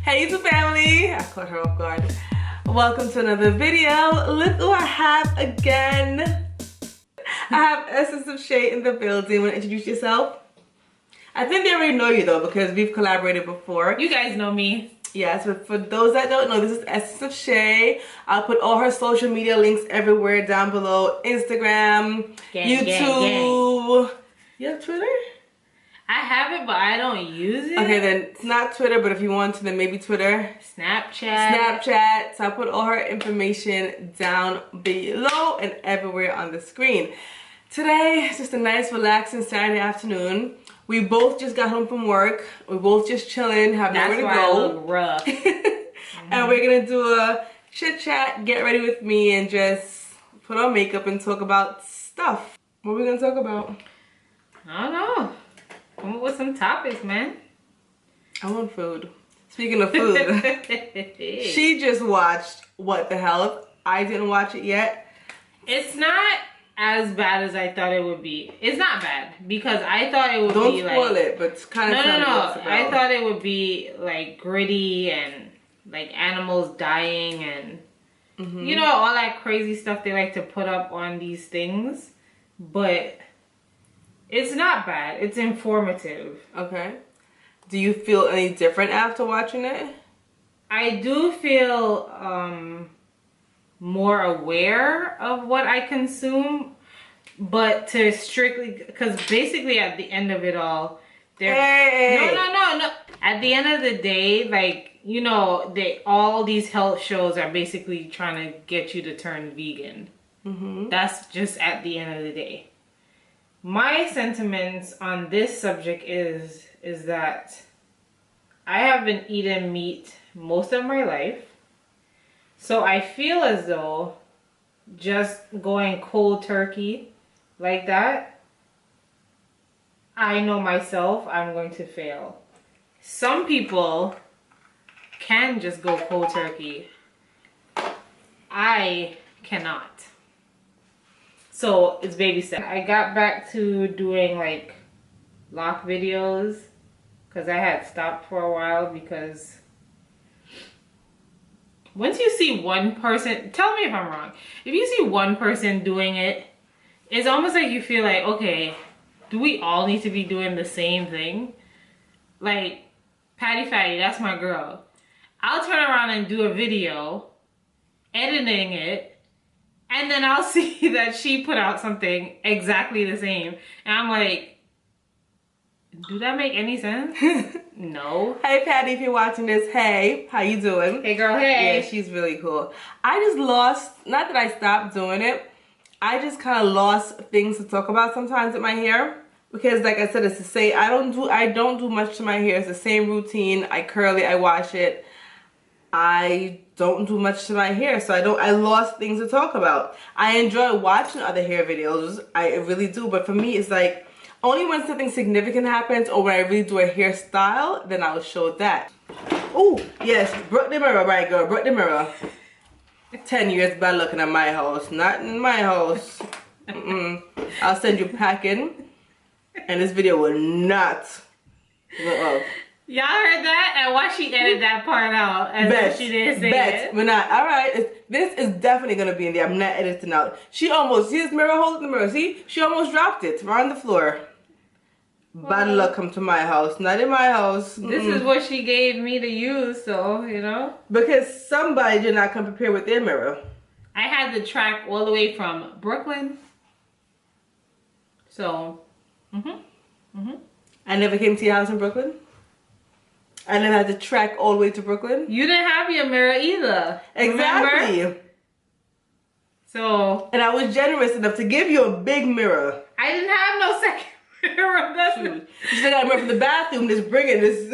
Hey YouTube family, I caught her off guard. Welcome to another video. Look who I have again. I have Essence of Shay in the building. Want to introduce yourself? I think they already know you though because we've collaborated before. You guys know me. Yes, but for those that don't know, this is Essence of Shay. I'll put all her social media links everywhere down below. Instagram, YouTube. You have Twitter? I have it, but I don't use it. Okay, then it's not Twitter, but if you want to, then maybe Twitter. Snapchat. So I'll put all her information down below and everywhere on the screen. Today, it's just a nice, relaxing Saturday afternoon. We both just got home from work. We're both just chilling, have nowhere to go. That's why I look rough. And we're gonna do a chit chat, get ready with me, and just put on makeup and talk about stuff. What are we gonna talk about? I don't know. Come up with some topics, man. I want food. Speaking of food, she just watched What the Hell. I didn't watch it yet. It's not as bad as I thought it would be. It's not bad because I thought it would be like... Don't spoil it, but kind of No. I thought it would be like gritty and like animals dying and you know, all that crazy stuff they like to put up on these things. But it's not bad. It's informative. Okay. Do you feel any different after watching it? I do feel more aware of what I consume, but to strictly, because basically at the end of it all, no. At the end of the day, like, you know, all these health shows are basically trying to get you to turn vegan. That's just at the end of the day. My sentiments on this subject is that I have been eating meat most of my life. So I feel as though just going cold turkey like that, I know myself, I'm going to fail. Some people can just go cold turkey. I cannot. So it's baby steps. I got back to doing like lock videos because I had stopped for a while because once you see one person, tell me if I'm wrong, if you see one person doing it, it's almost like you feel like, okay, do we all need to be doing the same thing? Like Patty Fatty, that's my girl. I'll turn around and do a video, editing it, and then I'll see that she put out something exactly the same. And I'm like, do that make any sense? No. Hey Patty, if you're watching this, hey, how you doing? Hey girl, hey. Yeah, she's really cool. I just lost, not that I stopped doing it, I just kind of lost things to talk about sometimes with my hair. Because like I said, it's the same, I don't do much to my hair. It's the same routine. I curl it, I wash it. I don't do much to my hair, so I lost things to talk about. I enjoy watching other hair videos, I really do, but for me it's like only when something significant happens or when I really do a hairstyle, then I'll show that. Oh yes, broke the mirror, right girl, broke the mirror. 10 years bad looking at my house, not in my house. I'll send you packing and this video will not go up. Y'all heard that? And why she edited that part out? As if she didn't say it. We're not. Alright, this is definitely going to be in there. I'm not editing out. She almost, see this mirror, hold the mirror, see? She almost dropped it right on the floor. Bad luck come to my house, not in my house. This is what she gave me to use, so, you know. Because somebody did not come prepared with their mirror. I had the track all the way from Brooklyn. So, I never came to your house in Brooklyn. I never had to track all the way to Brooklyn. You didn't have your mirror either. Exactly. Remember? So. And I was generous enough to give you a big mirror. I didn't have no second mirror. That's you still got a mirror from the bathroom. Just bringing this.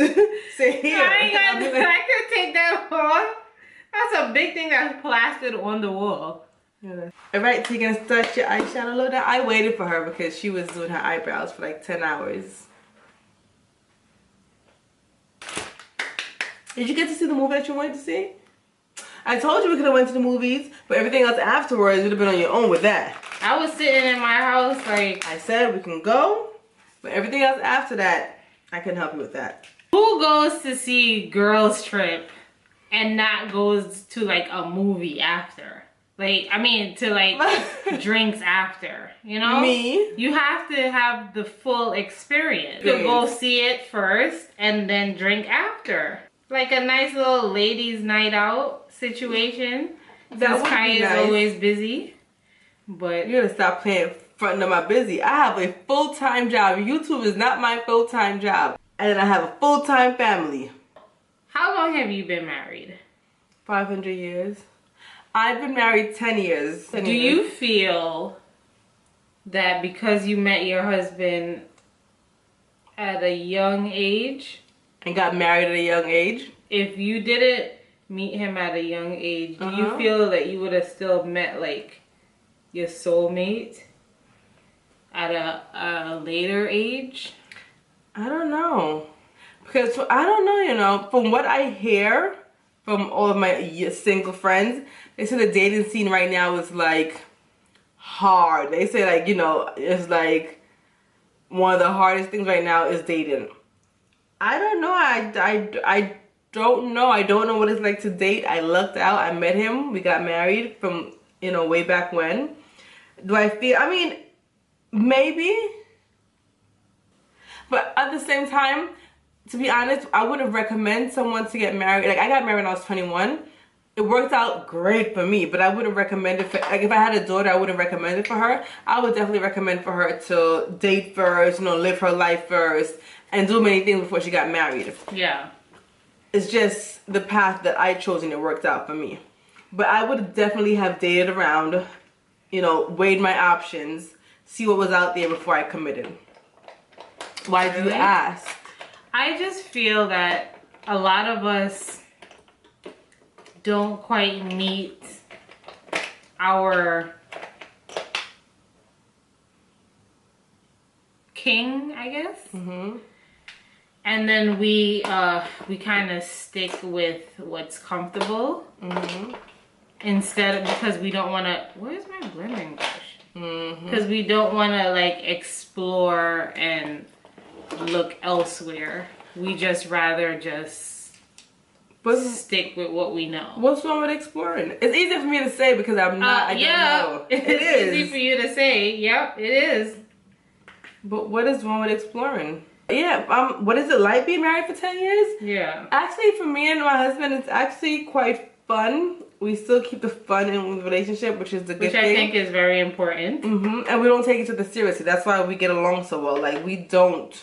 Say here. I could take that off. That's a big thing that's plastered on the wall. Yeah. Alright, so you're gonna start your eyeshadow loader. I waited for her because she was doing her eyebrows for like 10 hours. Did you get to see the movie that you wanted to see? I told you we could have went to the movies, but everything else afterwards would have been on your own with that. I was sitting in my house like... I said we can go, but everything else after that, I couldn't help you with that. Who goes to see Girls Trip and not goes to like a movie after? Like, I mean, to like drinks after, you know? Me? You have to have the full experience. You go see it first and then drink after. Like a nice little ladies' night out situation. That would Kai be is nice. always busy. But you gotta stop playing front of my busy. I have a full-time job. YouTube is not my full-time job. And I have a full-time family. how long have you been married? 500 years. I've been married 10 years. Do you feel that because you met your husband at a young age, and got married at a young age? if you didn't meet him at a young age, do you feel that you would have still met like your soulmate at a later age? I don't know. Because I don't know, you know, from what I hear from all of my single friends, they say the dating scene right now is like hard. They say like, you know, it's like one of the hardest things right now is dating. I don't know. I don't know. I don't know what it's like to date. I lucked out. I met him. We got married from, you know, way back when. Do I feel, I mean, maybe. But at the same time, to be honest, I wouldn't recommend someone to get married. Like, I got married when I was 21. It worked out great for me, but I wouldn't recommend it for, like, if I had a daughter, I wouldn't recommend it for her. I would definitely recommend for her to date first, you know, live her life first, and do many things before she got married. Yeah. It's just the path that I chose and it worked out for me. But I would definitely have dated around, you know, weighed my options, see what was out there before I committed. Why did you ask? I just feel that a lot of us don't quite meet our king, I guess. Mm-hmm. And then we kind of stick with what's comfortable. Mm-hmm. Instead of, because we don't want to, where's my blending brush? Mm-hmm. Because we don't want to like explore and look elsewhere. We just rather just stick with what we know. What's wrong with exploring? It's easy for me to say because I'm not, I don't know. It is. Easy for you to say. Yep, it is. But what is wrong with exploring? Yeah, what is it like being married for 10 years? Yeah. Actually, for me and my husband, it's actually quite fun. We still keep the fun in the relationship, which is the good thing. Which I think is very important. Mm-hmm. And we don't take each other seriously. That's why we get along so well. Like, we don't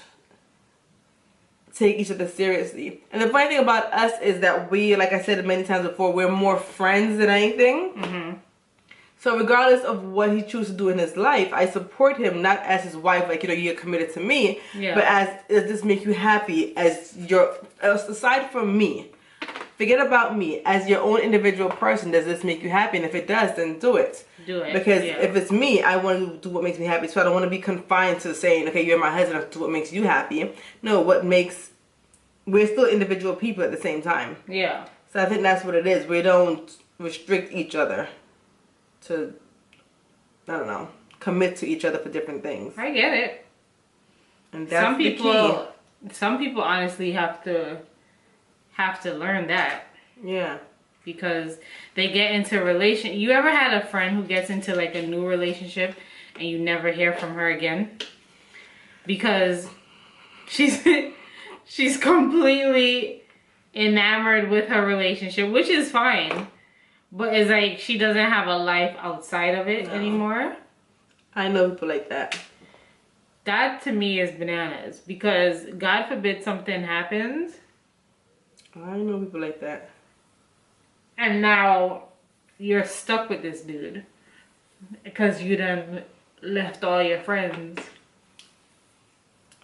take each other seriously. And the funny thing about us is that we, like I said many times before, we're more friends than anything. Mm-hmm. So regardless of what he chooses to do in his life, I support him, not as his wife, like, you know, you're committed to me, but as, does this make you happy as your, aside from me, forget about me, as your own individual person, does this make you happy? And if it does, then do it. Do it. Because if it's me, I want to do what makes me happy. So I don't want to be confined to saying, okay, you're my husband, do what makes you happy. No, we're still individual people at the same time. Yeah. So I think that's what it is. We don't restrict each other to, I don't know, commit to each other for different things. I get it. And that's the key. Some people honestly have to learn that. Yeah. Because they get into you ever had a friend who gets into like a new relationship and you never hear from her again? Because she's completely enamored with her relationship, which is fine. But it's like she doesn't have a life outside of it anymore. I know people like that. That to me is bananas. Because God forbid something happens. I know people like that. And now you're stuck with this dude. Because you done left all your friends.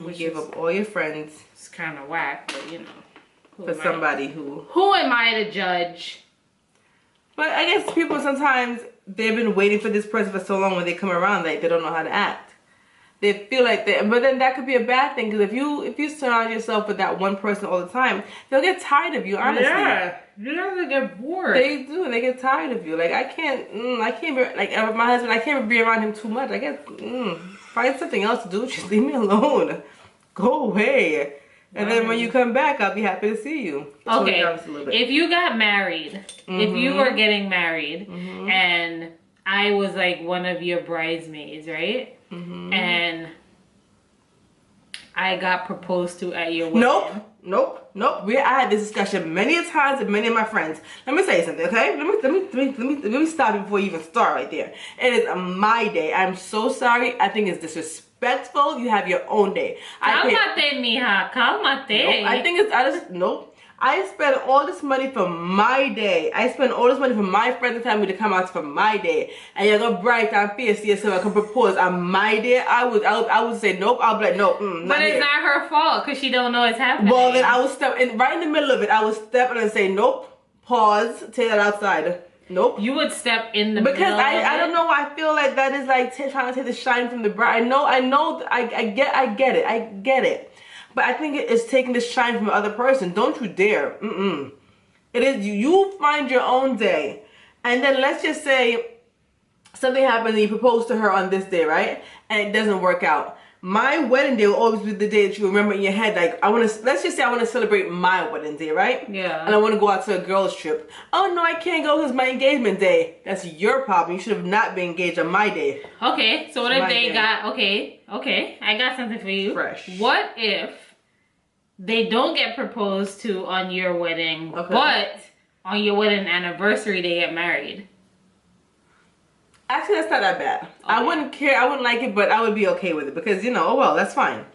You gave up all your friends. It's kind of whack, but you know. For somebody who... Who am I to judge? But I guess people sometimes, they've been waiting for this person for so long, when they come around, like, they don't know how to act. They feel like that, but then that could be a bad thing, because if you surround yourself with that one person all the time, they'll get tired of you, honestly. Yeah, you know, they get bored. They do, they get tired of you. Like, I can't be, like, my husband, I can't be around him too much. I get, find something else to do, just leave me alone. Go away. And then when you come back, I'll be happy to see you. Okay, if you got married, if you were getting married, and I was like one of your bridesmaids, right? And I got proposed to at your wedding. Nope. I had this discussion many times with many of my friends. Let me say something, okay? Let me stop you before you even start right there. It is my day. I'm so sorry. I think it's disrespectful. You have your own day. Cálmate, mija. Cálmate. Nope. I think it's nope. I spend all this money for my day. I spend all this money for my friends and family to come out for my day. And you're gonna bright and face so I can propose on my day. I would say nope. I'll be like nope. But it's not her fault because she don't know it's happening. Well, then I would step in right in the middle of it. I would step in and say nope. Pause. Take that outside. Nope. You would step in the middle of I don't know. I feel like that is like trying to take the shine from the bride. I know. I get it. But I think it is taking the shine from the other person. Don't you dare. It is you find your own day. And then let's just say something happens and you propose to her on this day, right? And it doesn't work out. My wedding day will always be the day that you remember in your head. Like, let's just say I want to celebrate my wedding day, right? Yeah. And I want to go out to a girls trip. Oh no, I can't go because my engagement day. That's your problem. You should have not been engaged on my day. Okay, so what if they got, okay, I got something for you. Fresh. What if they don't get proposed to on your wedding, but on your wedding anniversary they get married? Actually, that's not that bad. Okay. I wouldn't care. I wouldn't like it, but I would be okay with it because, oh well, that's fine.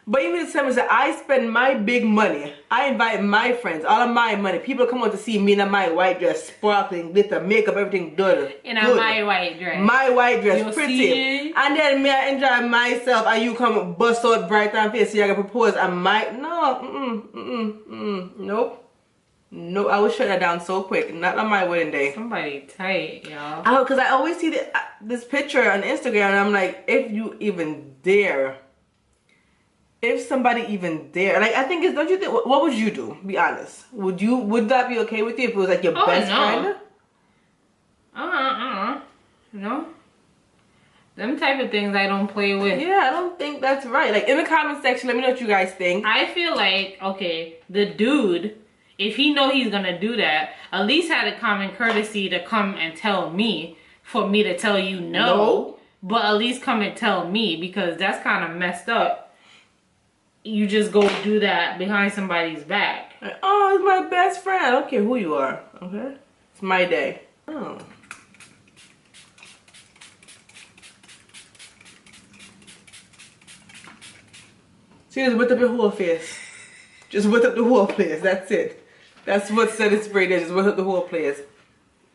But even the time is that I spend my big money. I invite my friends, all of my money. People come out to see me in my white dress, sparkling, glitter, makeup, everything good. In my white dress. My white dress, You'll pretty. See? And then me, I enjoy myself, and you come bust out bright and face, so you can propose. And nope. No, I would shut that down so quick. Not on my wedding day. Somebody tight, y'all. Oh, because I always see this picture on Instagram, and I'm like, if you even dare. If somebody even dare, like I think it's, don't you think? What would you do? Be honest. Would that be okay with you if it was like your best friend? No. Them type of things I don't play with. Yeah, I don't think that's right. Like in the comment section, let me know what you guys think. I feel like the dude, if he know he's gonna do that, at least had a common courtesy to come and tell me for me to tell you no. But at least come and tell me because that's kind of messed up. You just go do that behind somebody's back. Like, oh, it's my best friend. I don't care who you are. Okay? It's my day. Oh. See, just whip up your whole face. Just whip up the whole place. That's it. That's what setting spray does. Just whip up the whole place.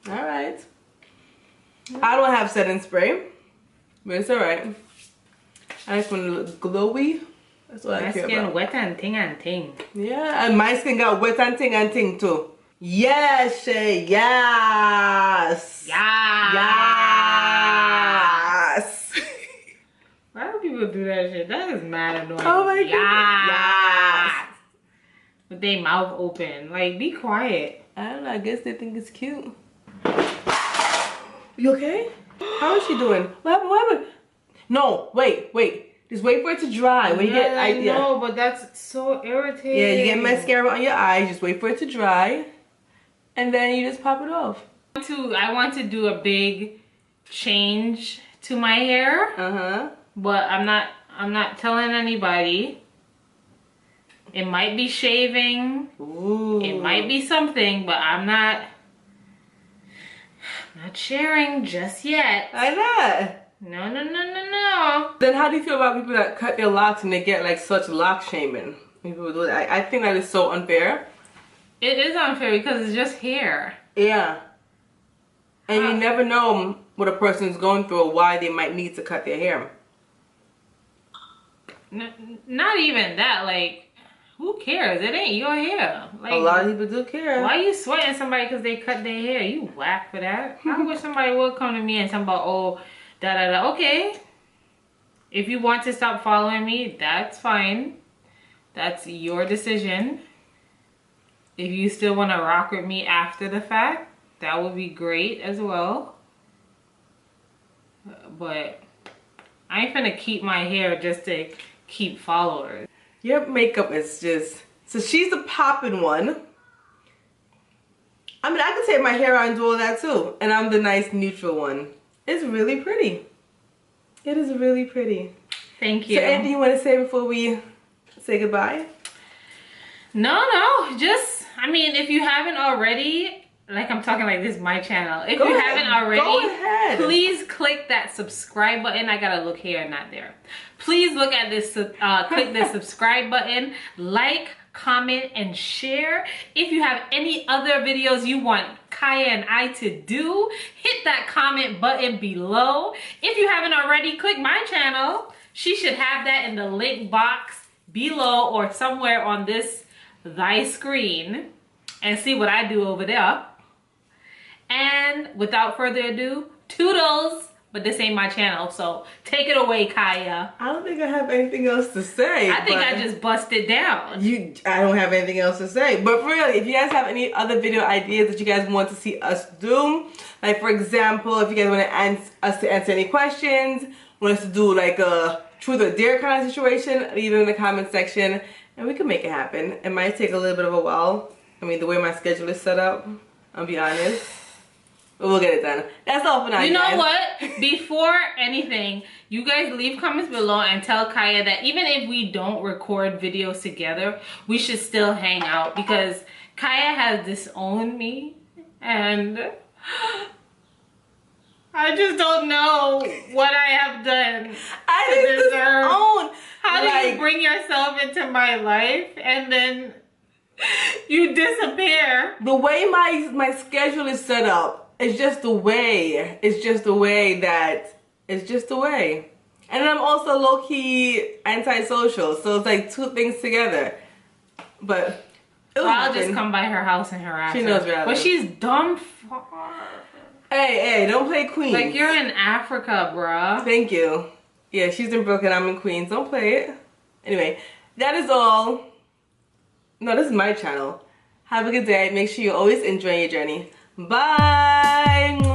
Alright. I don't have setting spray. But it's alright. I just want to look glowy. That's what I care about. My skin wet and ting. Yeah, and my skin got wet and ting too. Yes, Shay, yes. Yes. Why do people do that shit? That is mad annoying. Oh my god. Yes. With their mouth open. Like, be quiet. I don't know, I guess they think it's cute. You okay? How is she doing? What happened? No, wait. Just wait for it to dry. When you get idea. No, but that's so irritating. Yeah, you get mascara on your eyes. Just wait for it to dry, and then you just pop it off. I want to do a big change to my hair. But I'm not telling anybody. It might be shaving. Ooh. It might be something, but I'm not sharing just yet. I know. No. Then how do you feel about people that cut their locks and they get like such lock shaming? People do that. I think that is so unfair. It is unfair because it's just hair. Yeah. And you never know what a person's going through or why they might need to cut their hair. Not even that. Like, who cares? It ain't your hair. Like, a lot of people do care. Why are you sweating somebody because they cut their hair? You whack for that. I wish somebody would come to me and talk about, oh, da. Okay. If you want to stop following me, that's fine. That's your decision. If you still want to rock with me after the fact, that would be great as well. But I ain't finna keep my hair just to keep followers. Your makeup is just... So she's the poppin' one. I mean, I could take my hair out and do all that too. And I'm the nice neutral one. It's really pretty. It is really pretty. Thank you. So anything you want to say before we say goodbye? No, just, I mean, if you haven't already, like I'm talking like this is my channel. If you haven't already, please click that subscribe button. I gotta look here and not there. Please look at this, click the subscribe button, like, comment, and share. If you have any other videos you want Kaya and I to do, hit that comment button below. If you haven't already, click my channel. She should have that in the link box below or somewhere on this thy screen, and see what I do over there. And without further ado, toodles. But this ain't my channel, so take it away, Kaya. I don't think I have anything else to say. I think I just busted down. I don't have anything else to say. But really, if you guys have any other video ideas that you guys want to see us do, like for example, if you guys want to us to answer any questions, want us to do like a truth or dare kind of situation, leave it in the comment section, and we can make it happen. It might take a little bit of a while. I mean, the way my schedule is set up, I'll be honest. But we'll get it done. That's all for now, You know guys. what? Before anything, you guys leave comments below and tell Kaya that even if we don't record videos together, we should still hang out, because Kaya has disowned me and I just don't know what I have done to deserve. How do you bring yourself into my life and then you disappear? The way my schedule is set up, it's just the way. It's just the way that, it's just the way. And then I'm also low-key antisocial, so it's like two things together. But I'll just come by her house and harass her. She knows rather. But she's dumb far. Hey, don't play Queens. Like, you're in Africa, bruh. Thank you. Yeah, she's in Brooklyn, I'm in Queens. Don't play it. Anyway, that is all. No, this is my channel. Have a good day. Make sure you always enjoy your journey. Bye.